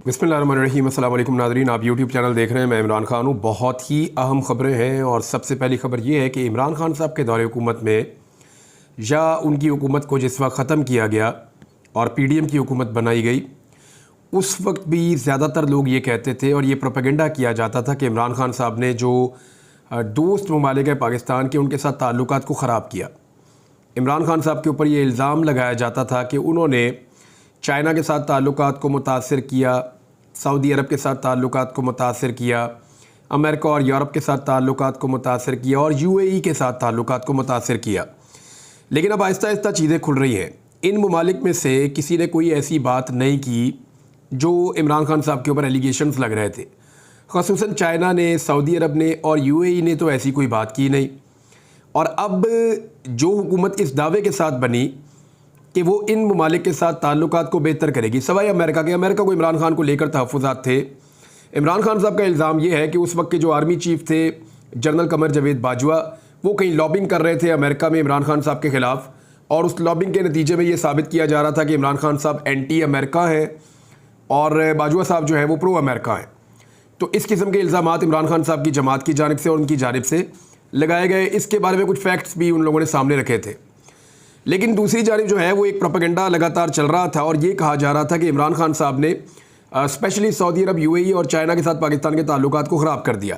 बिस्मिल्लाहिर्रहमानिर्रहीम। अस्सलाम वालेकुम नाज़रीन, आप यूट्यूब चैनल देख रहे हैं। मैं इमरान खान हूँ। बहुत ही अहम ख़बरें हैं और सबसे पहली ख़बर ये है कि इमरान खान साहब के दौरे हुकूमत में या उनकी हुकूमत को जिस वक्त ख़त्म किया गया और पीडीएम की हुकूमत बनाई गई, उस वक्त भी ज़्यादातर लोग ये कहते थे और ये प्रोपेगेंडा किया जाता था कि इमरान खान साहब ने जो दोस्त ममालिक हैं पाकिस्तान के, उनके साथ ताल्लुकात को ख़राब किया। इमरान खान साहब के ऊपर ये इल्ज़ाम लगाया जाता था कि उन्होंने चाइना के साथ ताल्लुकात को मुतासिर किया, सऊदी अरब के साथ ताल्लुकात को मुतासिर किया, अमेरिका और यूरोप के साथ ताल्लुकात को मुतासिर किया और यूएई के साथ ताल्लुकात को मुतासिर किया। लेकिन अब आहिस्ता आहिस्ता चीज़ें खुल रही हैं। इन ममालिक में से किसी ने कोई ऐसी बात नहीं की जो इमरान खान साहब के ऊपर एलिगेशंस लग रहे थे। ख़ुसूसन चाइना ने, सऊदी अरब ने और यूएई ने तो ऐसी कोई बात की नहीं। और अब जो हुकूमत इस दावे के साथ बनी कि वो इन ममालिक के साथ ताल्लुकात को बेहतर करेगी, सवाए अमेरिका के। अमेरिका को इमरान खान को लेकर तहफ़्फ़ुज़ात थे। इमरान खान साहब का इल्ज़ाम ये है कि उस वक्त के जो आर्मी चीफ़ थे जनरल कमर जावेद बाजवा, वो कहीं लॉबिंग कर रहे थे अमेरिका में इमरान खान साहब के ख़िलाफ़, और उस लॉबिंग के नतीजे में ये साबित किया जा रहा था कि इमरान खान साहब एंटी अमेरिका हैं और बाजवा साहब जो है वो प्रो अमेरिका हैं। तो इस किस्म के इल्ज़ामात इमरान खान साहब की जमात की जानिब से और उनकी जानिब से लगाए गए। इसके बारे में कुछ फैक्ट्स भी उन लोगों ने सामने रखे थे। लेकिन दूसरी जानिब जो है वो एक प्रोपेगेंडा लगातार चल रहा था और ये कहा जा रहा था कि इमरान खान साहब ने स्पेशली सऊदी अरब, यूएई और चाइना के साथ पाकिस्तान के ताल्लुकात को ख़राब कर दिया।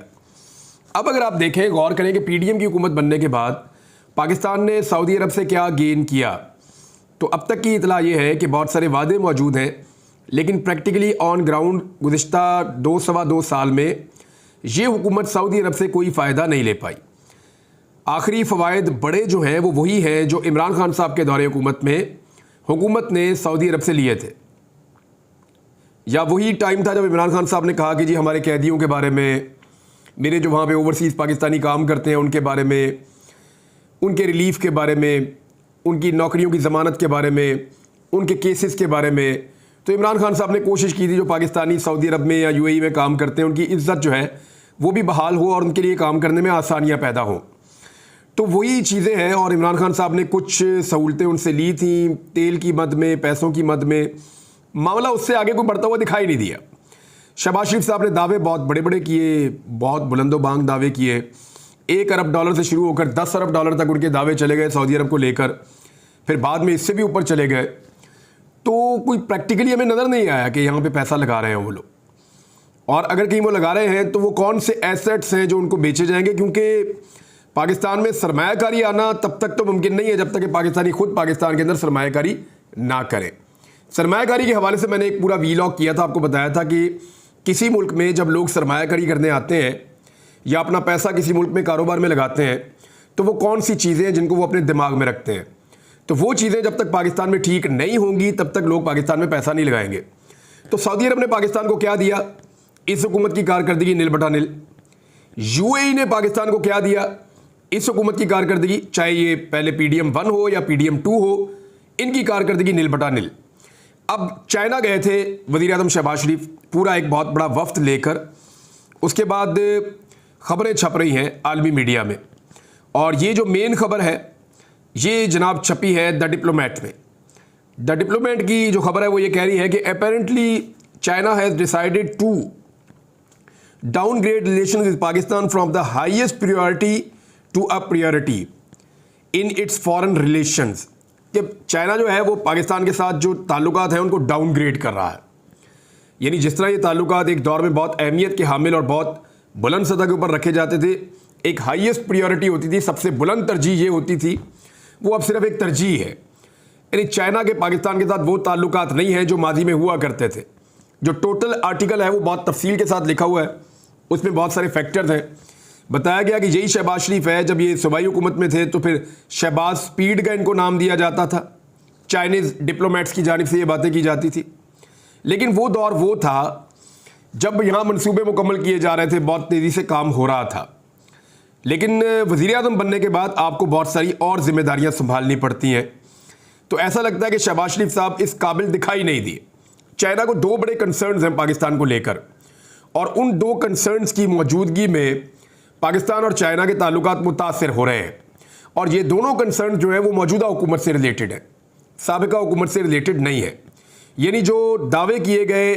अब अगर आप देखें, गौर करें कि पीडीएम की हुकूमत बनने के बाद पाकिस्तान ने सऊदी अरब से क्या गेन किया, तो अब तक की इतला ये है कि बहुत सारे वादे मौजूद हैं, लेकिन प्रैक्टिकली ऑन ग्राउंड गुज़िश्ता 2-2.25 साल में ये हुकूमत सऊदी अरब से कोई फ़ायदा नहीं ले पाई। आखिरी फ़वाइद बड़े जो हैं वो वही हैं जो इमरान खान साहब के दौरे हुकूमत ने सऊदी अरब से लिए थे, या वही टाइम था जब इमरान खान साहब ने कहा कि जी हमारे कैदियों के बारे में, मेरे जो वहाँ पे ओवरसीज़ पाकिस्तानी काम करते हैं उनके बारे में, उनके रिलीफ़ के बारे में, उनकी नौकरियों की ज़मानत के बारे में, उनके केसेस के बारे में। तो इमरान खान साहब ने कोशिश की थी जो पाकिस्तानी सऊदी अरब में या यूएई में काम करते हैं उनकी इज़्ज़त जो है वो भी बहाल हो और उनके लिए काम करने में आसानियाँ पैदा हों। तो वही चीज़ें हैं और इमरान खान साहब ने कुछ सहूलतें उनसे ली थी, तेल की मद में, पैसों की मद में। मामला उससे आगे कोई बढ़ता हुआ दिखाई नहीं दिया। शहबाज शरीफ साहब ने दावे बहुत बड़े बड़े किए, बहुत बुलंदोबांग दावे किए। $1 अरब से शुरू होकर $10 अरब तक उनके दावे चले गए सऊदी अरब को लेकर, फिर बाद में इससे भी ऊपर चले गए। तो कोई प्रैक्टिकली हमें नज़र नहीं आया कि यहाँ पे पैसा लगा रहे हैं वो लोग, और अगर कहीं वो लगा रहे हैं तो वो कौन से एसेट्स हैं जो उनको बेचे जाएंगे, क्योंकि पाकिस्तान में सरमायाकारी आना तब तक तो मुमकिन नहीं है जब तक कि पाकिस्तानी खुद पाकिस्तान के अंदर सरमायाकारी ना करें। सरमायाकारी के हवाले से मैंने एक पूरा वीलॉग किया था, आपको बताया था कि किसी मुल्क में जब लोग सरमायाकारी करने आते हैं या अपना पैसा किसी मुल्क में कारोबार में लगाते हैं तो वो कौन सी चीज़ें हैं जिनको वो अपने दिमाग में रखते हैं। तो वो चीज़ें जब तक पाकिस्तान में ठीक नहीं होंगी तब तक लोग पाकिस्तान में पैसा नहीं लगाएंगे। तो सऊदी अरब ने पाकिस्तान को क्या दिया? इस हुकूमत की कारकर्दगी नील बटा नील। यूएई ने पाकिस्तान को क्या दिया? इस हुकूमत की कारकर्दगी, चाहे ये पहले पीडीएम 1 हो या पीडीएम 2 हो, इनकी कारकर्दगी नील बटा नील। अब चाइना गए थे वज़ीर आज़म शहबाज शरीफ, पूरा एक बहुत बड़ा वफ्द लेकर। उसके बाद ख़बरें छप रही हैं आलमी मीडिया में, और ये जो मेन ख़बर है ये जनाब छपी है द डिप्लोमेट में। द डिप्लोमेट की जो खबर है वो ये कह रही है कि apparently China has decided to downgrade relation with Pakistan from the highest priority to a priority in its foreign relations. कि चाइना जो है वो पाकिस्तान के साथ जो ताल्लुकात हैं उनको डाउनग्रेड कर रहा है। यानी जिस तरह ये ताल्लुकात एक दौर में बहुत अहमियत के हामिल और बहुत बुलंद सतह के ऊपर रखे जाते थे, एक हाईएस्ट प्रायोरिटी होती थी, सबसे बुलंद तरजीह ये होती थी, वो अब सिर्फ एक तरजीह है। यानी चाइना के पाकिस्तान के साथ वो ताल्लुकात नहीं हैं जो माजी में हुआ करते थे। जो टोटल आर्टिकल है वो बहुत तफसील के साथ लिखा हुआ है, उसमें बहुत सारे फैक्टर्स हैं। बताया गया कि यही शहबाज शरीफ है, जब ये सूबाई हुकूमत में थे तो फिर शहबाज स्पीड का इनको नाम दिया जाता था, चाइनीज़ डिप्लोमेट्स की जानिब से ये बातें की जाती थी। लेकिन वो दौर वो था जब यहाँ मनसूबे मुकम्मल किए जा रहे थे, बहुत तेज़ी से काम हो रहा था। लेकिन वज़ीर आज़म बनने के बाद आपको बहुत सारी और ज़िम्मेदारियाँ संभालनी पड़ती हैं, तो ऐसा लगता है कि शहबाज शरीफ साहब इस काबिल दिखाई नहीं दिए। चाइना को 2 बड़े कंसर्न्स हैं पाकिस्तान को लेकर, और उन 2 कंसर्न्स की मौजूदगी में पाकिस्तान और चाइना के ताल्लुकात मुतासिर हो रहे हैं। और ये दोनों कंसर्न जो है वो मौजूदा हुकूमत से रिलेटेड है, साबिका हुकूमत से रिलेटेड नहीं है। यानी जो दावे किए गए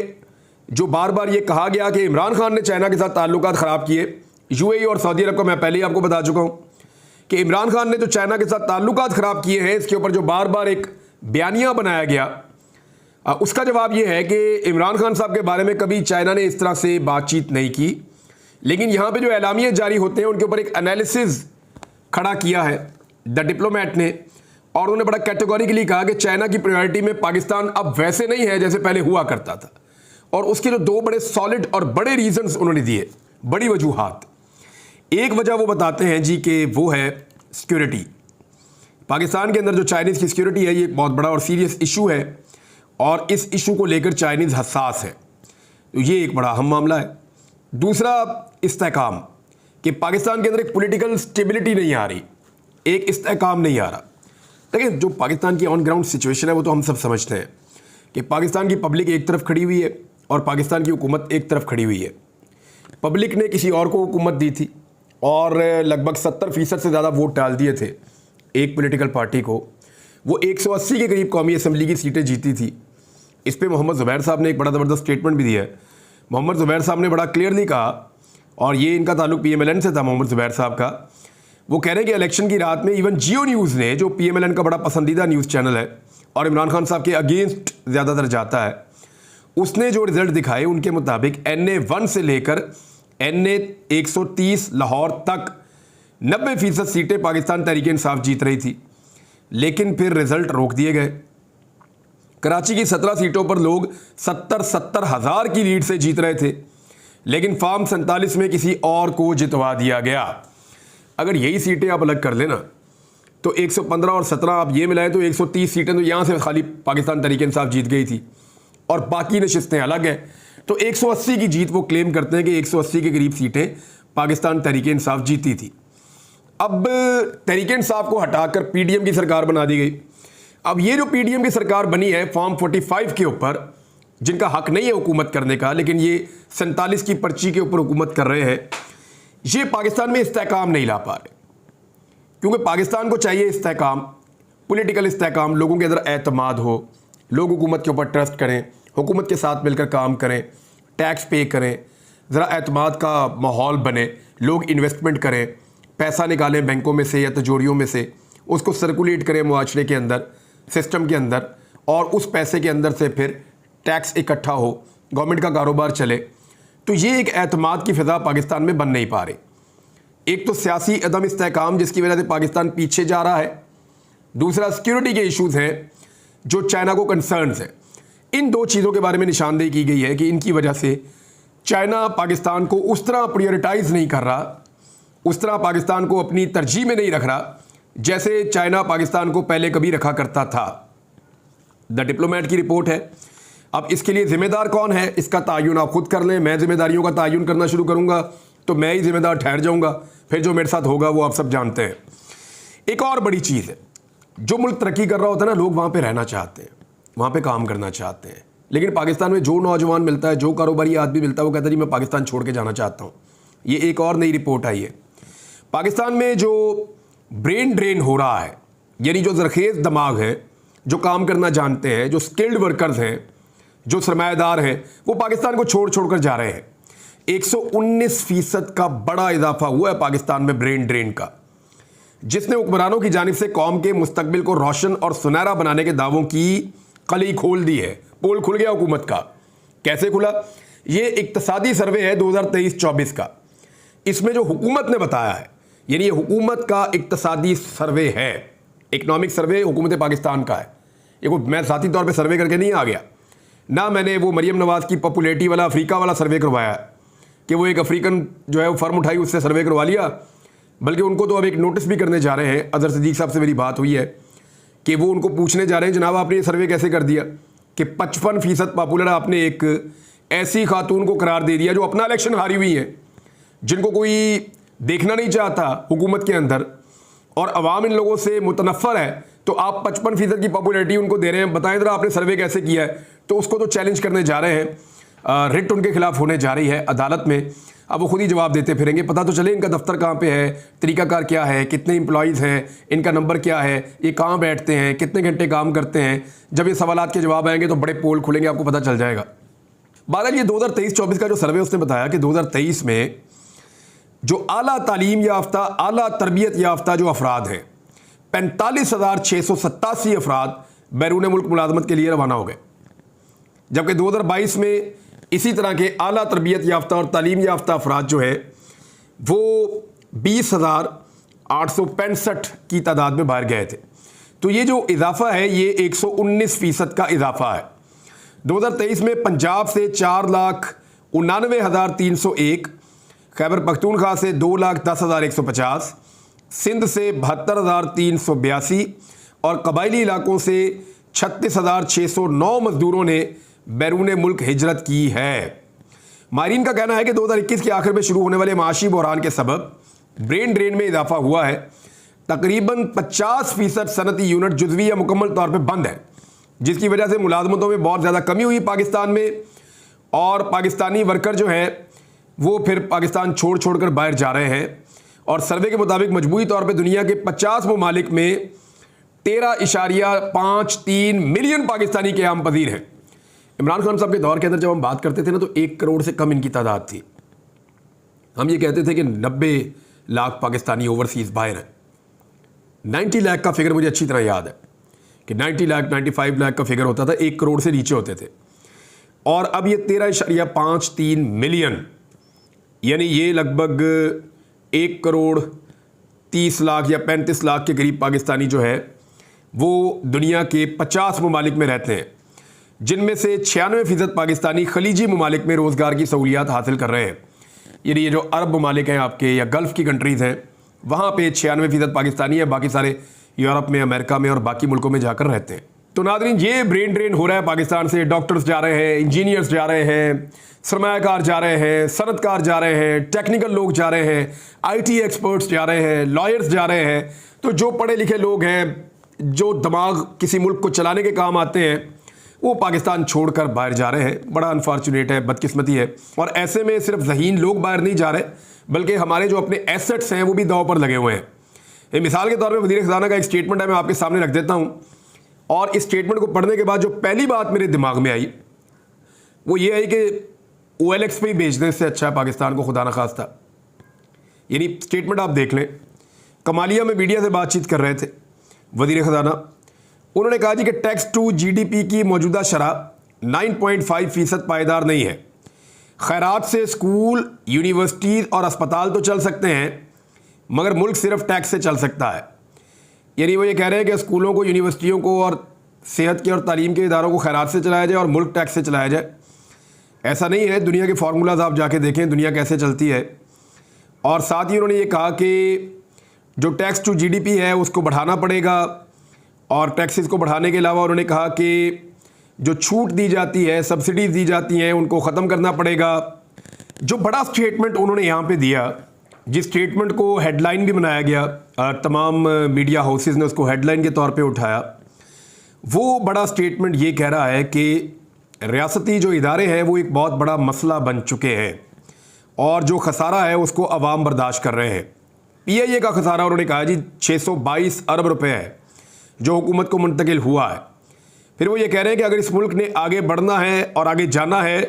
जो बार बार ये कहा गया कि इमरान खान ने चाइना के साथ ताल्लुकात ख़राब किए। यूएई और सऊदी अरब को मैं पहले ही आपको बता चुका हूँ कि इमरान खान ने जो चाइना के साथ ताल्लुकात ख़राब किए हैं, इसके ऊपर जो बार बार एक बयानिया बनाया गया, उसका जवाब ये है कि इमरान खान साहब के बारे में कभी चाइना ने इस तरह से बातचीत नहीं की। लेकिन यहाँ पे जो एलामिये जारी होते हैं उनके ऊपर एक एनालिसिस खड़ा किया है द डिप्लोमेट ने, और उन्होंने बड़ा कैटेगोरिकली कहा कि चाइना की प्रायोरिटी में पाकिस्तान अब वैसे नहीं है जैसे पहले हुआ करता था। और उसके जो दो बड़े सॉलिड और बड़े रीजंस उन्होंने दिए, बड़ी वजूहात। एक वजह वो बताते हैं जी कि वो है सिक्योरिटी। पाकिस्तान के अंदर जो चाइनीज़ की सिक्योरिटी है, ये एक बहुत बड़ा और सीरियस इशू है और इस इशू को लेकर चाइनीज़ हसास है, तो ये एक बड़ा अहम मामला है। दूसरा इस्तेहकाम, कि पाकिस्तान के अंदर एक पॉलिटिकल स्टेबिलिटी नहीं आ रही, एक इस्तेहकाम नहीं आ रहा। देखिए, जो पाकिस्तान की ऑन ग्राउंड सिचुएशन है वो तो हम सब समझते हैं कि पाकिस्तान की पब्लिक एक तरफ खड़ी हुई है और पाकिस्तान की हुकूमत एक तरफ खड़ी हुई है। पब्लिक ने किसी और को हुकूमत दी थी और लगभग 70% से ज़्यादा वोट डाल दिए थे एक पॉलिटिकल पार्टी को। वो 180 के करीब कौमी असम्बली की सीटें जीती थी। इस पर मोहम्मद ज़ुबैर साहब ने एक बड़ा ज़बरदस्त स्टेटमेंट भी दिया है। मोहम्मद ज़ुबैर साहब ने बड़ा क्लियरली कहा, और ये इनका ताल्लुक PMLN से था, मोहम्मद ज़ुबैर साहब का। वो कह रहे हैं कि इलेक्शन की रात में इवन जियो न्यूज़ ने, जो PMLN का बड़ा पसंदीदा न्यूज़ चैनल है और इमरान खान साहब के अगेंस्ट ज़्यादातर जाता है, उसने जो रिज़ल्ट दिखाए उनके मुताबिक NA1 से लेकर NA130 लाहौर तक 90% सीटें पाकिस्तान तहरीक इंसाफ जीत रही थी। लेकिन फिर रिज़ल्ट रोक दिए गए। कराची की 17 सीटों पर लोग 70 हज़ार की लीड से जीत रहे थे, लेकिन फॉर्म 47 में किसी और को जितवा दिया गया। अगर यही सीटें आप अलग कर लेना तो 115 और 17 आप ये मिलाएं तो 130 सीटें तो यहाँ से खाली पाकिस्तान तहरीक इंसाफ जीत गई थी और बाकी नशिस्तें अलग हैं। तो 180 की जीत वो क्लेम करते हैं कि 180 के करीब सीटें पाकिस्तान तहरीक इंसाफ जीती थी। अब तहरीक इंसाफ को हटाकर PDM की सरकार बना दी गई। अब ये जो PDM की सरकार बनी है फॉर्म 45 के ऊपर, जिनका हक नहीं है हुकूमत करने का, लेकिन ये 47 की पर्ची के ऊपर हुकूमत कर रहे हैं, ये पाकिस्तान में इस्तेहकाम नहीं ला पा रहे। क्योंकि पाकिस्तान को चाहिए इस्तेहकाम, पॉलिटिकल इस्तेहकाम, लोगों के अंदर एतमाद हो, लोग हुकूमत के ऊपर ट्रस्ट करें, हुकूमत के साथ मिलकर काम करें, टैक्स पे करें, ज़रा एतमाद का माहौल बने, लोग इन्वेस्टमेंट करें, पैसा निकालें बैंकों में से या तिजोरियों में से, उसको सर्कुलेट करें मुआशरे के अंदर, सिस्टम के अंदर, और उस पैसे के अंदर से फिर टैक्स इकट्ठा हो, गवर्नमेंट का कारोबार चले। तो ये एक एतमाद की फ़िज़ा पाकिस्तान में बन नहीं पा रही। एक तो सियासी अदम इस्तेहकाम जिसकी वजह से पाकिस्तान पीछे जा रहा है, दूसरा सिक्योरिटी के इश्यूज़ हैं जो चाइना को कंसर्न्स हैं। इन दो चीज़ों के बारे में निशानदेही की गई है कि इनकी वजह से चाइना पाकिस्तान को उस तरह प्रायोरिटाइज नहीं कर रहा, उस तरह पाकिस्तान को अपनी तरजीह में नहीं रख रहा जैसे चाइना पाकिस्तान को पहले कभी रखा करता था। द डिप्लोमेट की रिपोर्ट है। अब इसके लिए ज़िम्मेदार कौन है, इसका तायुन आप खुद कर लें। मैं जिम्मेदारियों का तायुन करना शुरू करूँगा तो मैं ही जिम्मेदार ठहर जाऊँगा, फिर जो मेरे साथ होगा वो आप सब जानते हैं। एक और बड़ी चीज़ है, जो मुल्क तरक्की कर रहा होता है ना, लोग वहाँ पे रहना चाहते हैं, वहाँ पे काम करना चाहते हैं। लेकिन पाकिस्तान में जो नौजवान मिलता है, जो कारोबारी आदमी मिलता है, वो कहता है जी मैं पाकिस्तान छोड़ के जाना चाहता हूँ। ये एक और नई रिपोर्ट आई है। पाकिस्तान में जो ब्रेन ड्रेन हो रहा है, यानी जो ज़रखेज़ दिमाग है, जो काम करना जानते हैं, जो स्किल्ड वर्कर्स हैं, जो सरमायादार हैं, वो पाकिस्तान को छोड़ छोड़ कर जा रहे हैं। 119% का बड़ा इजाफा हुआ है पाकिस्तान में ब्रेन ड्रेन का, जिसने हुक्मरानों की जानिब से कौम के मुस्तकबिल को रोशन और सुनहरा बनाने के दावों की कली खोल दी है। पोल खुल गया हुकूमत का। कैसे खुला? ये इक्तसादी सर्वे है 2023-24 का। इसमें जो हुकूमत ने बताया है, यानी ये हुकूमत का इक्तसादी सर्वे है, इकनॉमिक सर्वे हुकूमत पाकिस्तान का है। ये कोई मैं ज़ाती तौर पे सर्वे करके नहीं आ गया ना, मैंने वो मरियम नवाज़ की पॉपुलैरिटी वाला अफ्रीका वाला सर्वे करवाया कि वो एक अफ्रीकन जो है वो फर्म उठाई, उससे सर्वे करवा लिया। बल्कि उनको तो अब एक नोटिस भी करने जा रहे हैं। अजहर सिद्दीक साहब से मेरी बात हुई है कि वो उनको पूछने जा रहे हैं, जनाब आपने ये सर्वे कैसे कर दिया कि 55% पॉपुलर आपने एक ऐसी खातून को करार दे दिया जो अपना इलेक्शन हारी हुई है, जिनको कोई देखना नहीं चाहता हुकूमत के अंदर, और अवाम इन लोगों से मुतनफ़र है, तो आप 55% की पॉपुलैरिटी उनको दे रहे हैं। बताएं ज़रा आपने सर्वे कैसे किया है? तो उसको तो चैलेंज करने जा रहे हैं। रिट उनके खिलाफ होने जा रही है अदालत में। अब वो खुद ही जवाब देते फिरेंगे, पता तो चले इनका दफ्तर कहाँ पे है, तरीकाकार क्या है, कितने एम्प्लॉयज़ हैं, इनका नंबर क्या है, ये कहाँ बैठते हैं, कितने घंटे काम करते हैं। जब ये सवालात के जवाब आएंगे तो बड़े पोल खुलेंगे, आपको पता चल जाएगा। बहरहाल ये 2023-24 का जो सर्वे उसने बताया कि 2023 में जो आला तालीम याफ्ता, आला तरबियत याफ्ता जो अफराद हैं, 45,687 अफराद बैरून मुल्क मुलाजमत के लिए रवाना हो गए, जबकि 2022 में इसी तरह के आला तरबियत याफ्ता और तालीम याफ्ता अफराद जो है वो 20,865 की तादाद में बाहर गए थे। तो ये जो इजाफा है ये 119% का इजाफा है। 2023 में पंजाब से 4,99,301, खैबर पख्तूनख्वा से 2,10,150, सिंध से 72,382 और कबायली इलाकों से 36,609 मजदूरों ने बैरून मुल्क हिजरत की है। माहिरीन का कहना है कि 2021 के आखिर में शुरू होने वाले माशी बहरान के सबब ब्रेन ड्रेन में इजाफा हुआ है। तकरीबन 50% सनती यूनिट जुज़वी या मुकम्मल तौर पर बंद है, जिसकी वजह से मुलाजमतों में बहुत ज़्यादा कमी हुई पाकिस्तान में, और पाकिस्तानी वर्कर जो हैं वो फिर पाकिस्तान छोड़ कर बाहर जा रहे हैं। और सर्वे के मुताबिक मजमूई तौर पे दुनिया के 50 ममालिक में 13.53 मिलियन पाकिस्तानी क़याम पज़ीर हैं। इमरान खान साहब के दौर के अंदर जब हम बात करते थे ना, तो 1 करोड़ से कम इनकी तादाद थी। हम ये कहते थे कि 90 लाख पाकिस्तानी ओवरसीज़ बाहर हैं। 90 लाख का फिगर मुझे अच्छी तरह याद है कि 90 लाख 95 लाख का फिगर होता था, 1 करोड़ से नीचे होते थे। और अब ये 13.53 मिलियन, यानी ये लगभग 1 करोड़ 30 लाख या 35 लाख के करीब पाकिस्तानी जो है वो दुनिया के 50 ममालिक में रहते हैं, जिनमें से 96% पाकिस्तानी खलीजी ममालिक में रोज़गार की सहूलियात हासिल कर रहे हैं। यानी ये जो अरब ममालिक हैं आपके या गल्फ़ की कंट्रीज़ हैं, वहाँ पे 96% पाकिस्तानी है, बाकी सारे यूरोप में, अमेरिका में और बाकी मुल्कों में जाकर रहते हैं। तो नादरीन, ये ब्रेन ड्रेन हो रहा है पाकिस्तान से। डॉक्टर्स जा रहे हैं, इंजीनियर्स जा रहे हैं, सरमायाकार जा रहे हैं, सनतकार जा रहे हैं, टेक्निकल लोग जा रहे हैं, IT एक्सपर्ट्स जा रहे हैं, लॉयर्स जा रहे हैं। तो जो पढ़े लिखे लोग हैं, जो दिमाग किसी मुल्क को चलाने के काम आते हैं, वो पाकिस्तान छोड़कर बाहर जा रहे हैं। बड़ा अनफॉर्चुनेट है, बदकिस्मती है। और ऐसे में सिर्फ ज़हीन लोग बाहर नहीं जा रहे, बल्कि हमारे जो अपने एसेट्स हैं वो भी दांव पर लगे हुए हैं। मिसाल के तौर पे वज़ीर ख़ज़ाना का एक स्टेटमेंट है, मैं आपके सामने रख देता हूँ। और इस स्टेटमेंट को पढ़ने के बाद जो पहली बात मेरे दिमाग में आई वो ये है कि OLX पे ही बेचने से अच्छा है पाकिस्तान को, खुदा न खास्ता। यानी स्टेटमेंट आप देख लें। कमालिया में मीडिया से बातचीत कर रहे थे वज़ीर ख़ज़ाना। उन्होंने कहा जी कि टैक्स टू GDP की मौजूदा शरह 9.5% पायदार नहीं है। खैरात से स्कूल, यूनिवर्सिटीज़ और अस्पताल तो चल सकते हैं, मगर मुल्क सिर्फ टैक्स से चल सकता है। यानी वो ये कह रहे हैं कि स्कूलों को, यूनिवर्सिटियों को और सेहत के और तालीम के इदारों को खैरात से चलाया जाए और मुल्क टैक्स से चलाया जाए। ऐसा नहीं है। दुनिया के फार्मूलाज आप जाके देखें दुनिया कैसे चलती है। और साथ ही उन्होंने ये कहा कि जो टैक्स टू GDP है उसको बढ़ाना पड़ेगा, और टैक्सेस को बढ़ाने के अलावा उन्होंने कहा कि जो छूट दी जाती है, सब्सिडीज़ दी जाती हैं, उनको ख़त्म करना पड़ेगा। जो बड़ा स्टेटमेंट उन्होंने यहाँ पे दिया, जिस स्टेटमेंट को हेडलाइन भी बनाया गया, तमाम मीडिया हाउसेस ने उसको हेडलाइन के तौर पे उठाया, वो बड़ा स्टेटमेंट ये कह रहा है कि रियासती जो इदारे हैं वो एक बहुत बड़ा मसला बन चुके हैं, और जो खसारा है उसको अवाम बर्दाश्त कर रहे हैं। PIA का खसारा उन्होंने कहा जी 622 अरब रुपये है जो हुकूमत को मुंतकिल हुआ है। फिर वो ये कह रहे हैं कि अगर इस मुल्क ने आगे बढ़ना है और आगे जाना है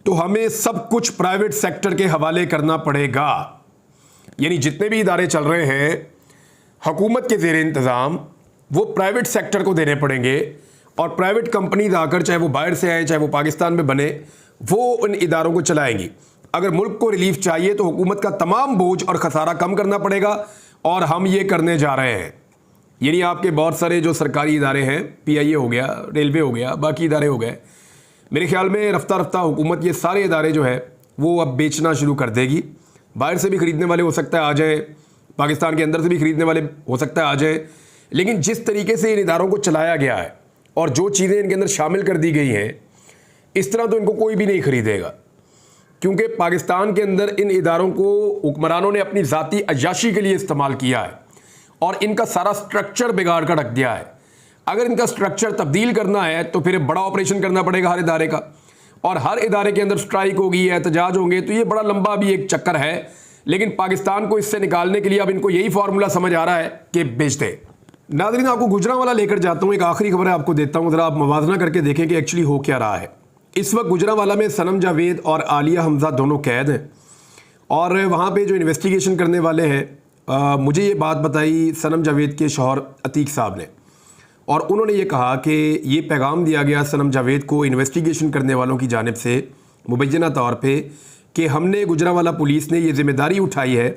तो हमें सब कुछ प्राइवेट सेक्टर के हवाले करना पड़ेगा। यानी जितने भी इदारे चल रहे हैं हुकूमत के ज़ेर इंतज़ाम, वो प्राइवेट सेक्टर को देने पड़ेंगे, और प्राइवेट कंपनीज आकर, चाहे वो बाहर से आए चाहे वो पाकिस्तान में बने, वो उन इदारों को चलाएंगी। अगर मुल्क को रिलीफ चाहिए तो हुकूमत का तमाम बोझ और खसारा कम करना पड़ेगा, और हम ये करने जा रहे हैं। यानी आपके बहुत सारे जो सरकारी इदारे हैं, PIA हो गया, रेलवे हो गया, बाकी इदारे हो गए, मेरे ख्याल में रफ्ता रफ्ता हुकूमत ये सारे इदारे जो है वो अब बेचना शुरू कर देगी। बाहर से भी ख़रीदने वाले हो सकता है आ जाए, पाकिस्तान के अंदर से भी ख़रीदने वाले हो सकता है आ जाए, लेकिन जिस तरीके से इन इदारों को चलाया गया है और जो चीज़ें इनके अंदर शामिल कर दी गई हैं, इस तरह तो इनको कोई भी नहीं ख़रीदेगा। क्योंकि पाकिस्तान के अंदर इन इदारों को हुक्मरानों ने अपनी ज़ाती अय्याशी के लिए इस्तेमाल किया है, और इनका सारा स्ट्रक्चर बिगाड़ कर रख दिया है। अगर इनका स्ट्रक्चर तब्दील करना है तो फिर बड़ा ऑपरेशन करना पड़ेगा हर इदारे का, और हर इदारे के अंदर स्ट्राइक होगी, एहतजाज होंगे, तो ये बड़ा लंबा भी एक चक्कर है। लेकिन पाकिस्तान को इससे निकालने के लिए अब इनको यही फार्मूला समझ आ रहा है कि बेच दे। नाज़रीन, आपको गुजरांवाला लेकर जाता हूँ, एक आखिरी खबर है आपको देता हूँ, ज़रा आप मवाजना करके देखें कि एक्चुअली हो क्या रहा है। इस वक्त गुजरांवाला में सनम जावेद और आलिया हमजा दोनों कैद हैं और वहाँ पे जो इन्वेस्टिगेशन करने वाले हैं मुझे ये बात बताई सनम जावेद के शौहर अतीक साहब ने, और उन्होंने ये कहा कि ये पैगाम दिया गया सनम जावेद को इन्वेस्टिगेशन करने वालों की जानिब से मुबैना तौर पे कि हमने गुजरांवाला पुलिस ने ये ज़िम्मेदारी उठाई है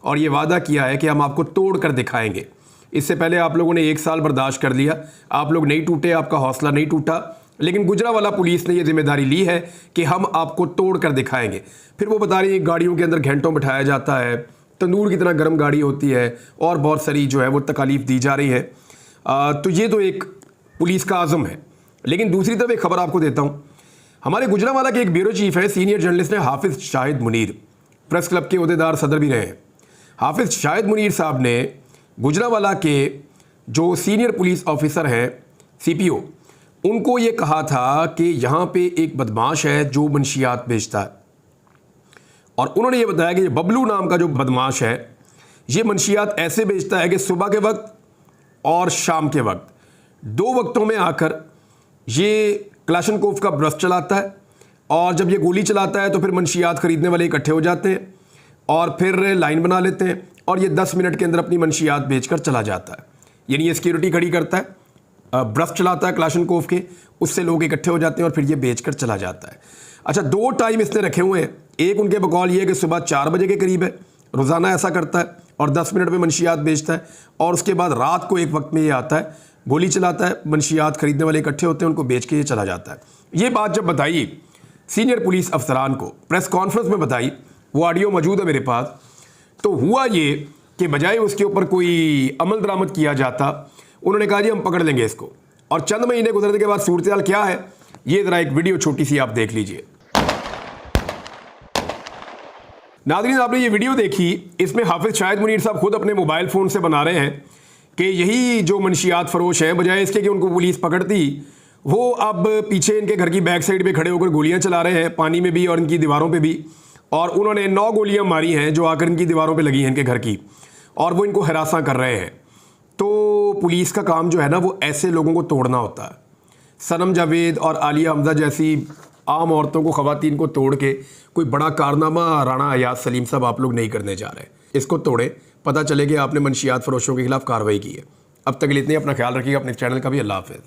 और ये वादा किया है कि हम आपको तोड़ कर दिखाएंगे। इससे पहले आप लोगों ने 1 साल बर्दाश्त कर लिया, आप लोग नहीं टूटे, आपका हौसला नहीं टूटा, लेकिन गुजरांवाला पुलिस ने ये जिम्मेदारी ली है कि हम आपको तोड़ कर दिखाएंगे। फिर वो बता रही है गाड़ियों के अंदर घंटों बिठाया जाता है, तंदूर की तरह गर्म गाड़ी होती है और बहुत सारी जो है वो तकालीफ दी जा रही है। तो ये तो एक पुलिस का आज़म है। लेकिन दूसरी तरफ एक खबर आपको देता हूँ, हमारे गुजरांवाला के एक ब्यूरो चीफ है, सीनियर जर्नलिस्ट है हाफिज़ शाहिद मुनीर, प्रेस क्लब के ओहदेदार सदर भी रहे हैं। हाफिज़ शाहिद मुनीर साहब ने गुजरांवाला के जो सीनियर पुलिस ऑफिसर हैं CPO, उनको ये कहा था कि यहाँ पे एक बदमाश है जो मंशियात बेचता है, और उन्होंने ये बताया कि बबलू नाम का जो बदमाश है ये मंशियात ऐसे बेचता है कि सुबह के वक्त और शाम के वक्त 2 वक्तों में आकर ये क्लाशनकोफ का ब्रश चलाता है, और जब ये गोली चलाता है तो फिर मंशियात ख़रीदने वाले इकट्ठे हो जाते हैं और फिर लाइन बना लेते हैं और ये 10 मिनट के अंदर अपनी मंशियात बेचकर चला जाता है। यानी ये सिक्योरिटी खड़ी करता है, ब्रश चलाता है क्लाशनकोफ के, उससे लोग इकट्ठे हो जाते हैं और फिर ये बेचकर चला जाता है। अच्छा, 2 टाइम इसने रखे हुए हैं, एक उनके बकौल ये है कि सुबह 4 बजे के करीब है, रोज़ाना ऐसा करता है और 10 मिनट में मंशियात बेचता है, और उसके बाद रात को एक वक्त में ये आता है, गोली चलाता है, मंशियात खरीदने वाले इकट्ठे होते हैं, उनको बेच के ये चला जाता है। ये बात जब बताई सीनियर पुलिस अफसरान को, प्रेस कॉन्फ्रेंस में बताई, वो ऑडियो मौजूद है मेरे पास, तो हुआ ये कि बजाय उसके ऊपर कोई अमल दरामद किया जाता, उन्होंने कहा जी हम पकड़ लेंगे इसको। और चंद महीने गुजरने के बाद सूरत हाल क्या है, ये ज़रा एक वीडियो छोटी सी आप देख लीजिए। नाज़रीन, आपने ये वीडियो देखी, इसमें हाफिज़ शाहिद मुनीर साहब खुद अपने मोबाइल फ़ोन से बना रहे हैं कि यही जो मंशियात फरोश हैं, बजाय इसके कि उनको पुलिस पकड़ती, वो अब पीछे इनके घर की बैक साइड पे खड़े होकर गोलियां चला रहे हैं, पानी में भी और इनकी दीवारों पे भी, और उन्होंने 9 गोलियां मारी हैं जो आकर इनकी दीवारों पे लगी हैं इनके घर की, और वो इनको हरासा कर रहे हैं। तो पुलिस का काम जो है ना वो ऐसे लोगों को तोड़ना होता है। सनम जावेद और आलिया हमजा जैसी आम औरतों को, ख़वातीन को तोड़ के कोई बड़ा कारनामा राणा अयाज सलीम साहब आप लोग नहीं करने जा रहे। इसको तोड़े, पता चले कि आपने मंशियात फरोशों के खिलाफ कार्रवाई की है। अब तक के लिए इतने, अपना ख्याल रखिएगा, अपने चैनल का भी। अल्लाह हाफ़िज़।